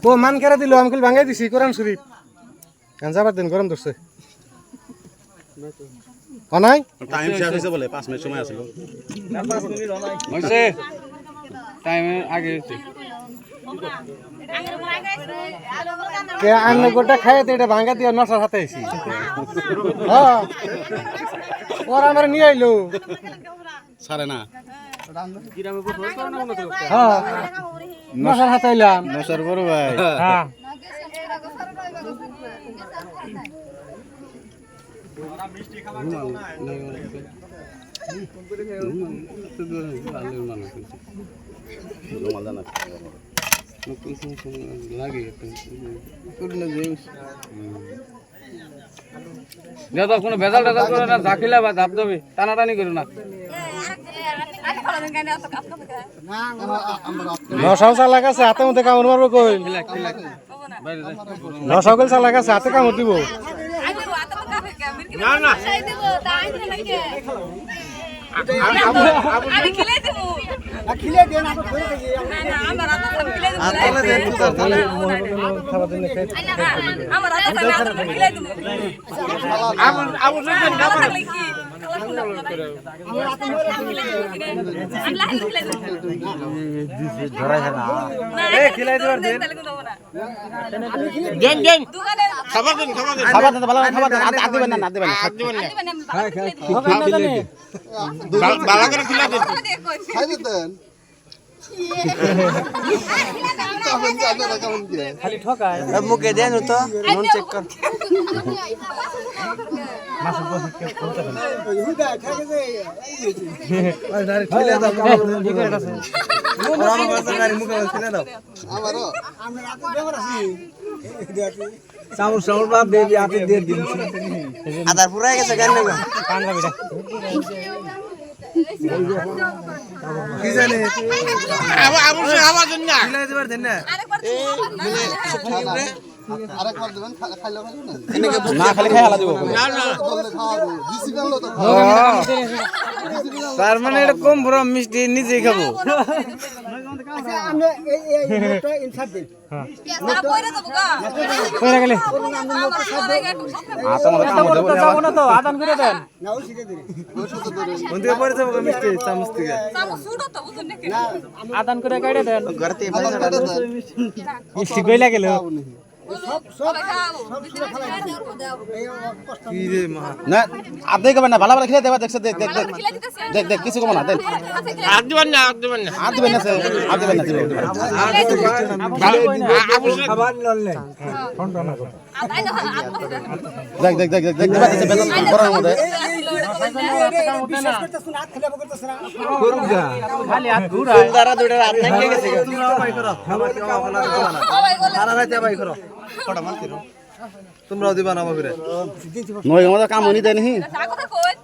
ও মান কেরা দিল আমি ভাঙাই দিছি কোরআন শরীফ গাঞ্জাবার দিন গরম ধরছে অনাই টাইম শেষ হয়েছে বলে 5 মিনিট সময় আছে 5 মিনিট হইছে টাইম আগে হইছে কে আন্নে গোটা খায় তো এটা ভাঙা দিয়ে নসার হাতে আইছি হ্যাঁ ওরা আমার নিয়ে আইলো সারে না হ্যাঁ নসার হাতে আইলাম নশার বড় ভাই হ্যাঁ কোনো ভেজাল টেজাল করে না ঝাঁকিলা বা ধাপ দেবে টানাটানি করো না নসাও চালা গেছে হাতে মধ্যে কামড় মারবো কই নসাও গেল চালা গেছে হাতে কামড় দিব না না আমি খেলে দেব খেলে দেন আপনি ধরে থাকি না আমার রাত খেলে দেব আতলে দেন তো তাহলে খাবার দিন খাই আমার রাত খেলে দেব আমার আবু দেন খাবার কি খেলাই দেবার দিন দেন দেন খাবার দেন খাবার দেন ভালো খাবার দেন আর দিবেন না দিবেন না হ্যাঁ খাই ভালো করে খিলা দেন খাই দিতেন খালি ঠকায় মুখে দেন তো মন চেক কর মাছের বসে কে করতে পারে খেলে দাও ঠিক আছে মুখে খেলে দাও আমারও চাউল চাউল বাপ দেবি আপনি দিয়ে দিন আদার পুরাই গেছে গান নেবা পাঞ্জাবিটা কি জানে আবুল খাবার দেন না খেলে দিবার দেন না আরেকবার দেবেন খাইলে না খালি খাই আলা দিব না না খাওয়াবো দিছি গেল তো তার মানে এটা কম বড় মিষ্টি নিজেই খাবো আমরা এই নোটটা ইনসাফ দিন না কইরা দেব গা কইরা গেলে যাব না তো আদান করে দেন না ও শিখে দিন কোন থেকে পড়ে যাবো মিষ্টি চামচ থেকে সামো সুড়ো তো বুঝুন নাকি আদান করে কাইড়ে দেন ঘরতে মিষ্টি কইলা গেল সব সব সব সুড়ো ফেলাই এই কষ্ট কি রে মা না আর দেখবেন না ভালো ভালো খেলে দেবা দেখছ দেখ দেখ দেখ খেলে দিতেছি দেখ দেখ কিছু কম না দেন আর দিবেন না আর দিবেন না আর দিবেন না আর দিবেন না খাবার লড়লে ফোনটা না আদাই না দেখ দেখ দেখ দেখ দেখ দেবা দিছে বেতন করার মধ্যে বিশ্বাস করতেছ না খেলে করতেছ না করুগা খালি হাত ঘুরায় দাঁড়া দুইটা রাত নাই গেছে তোমরা ভাই করো খাবার কি খাওয়া সবাই বলে সারা রাতে ভাই করো কটা মান করো তোমরাও দিবা না আমাকে নয় আমাদের কাম হনি দেয় নি তা কথা কই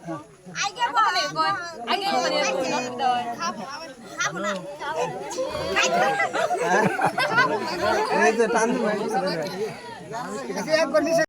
আগে বলে কই আগে বলে অসুবিধা হয় খাবো না এই যে টান দিবা একবার নিচে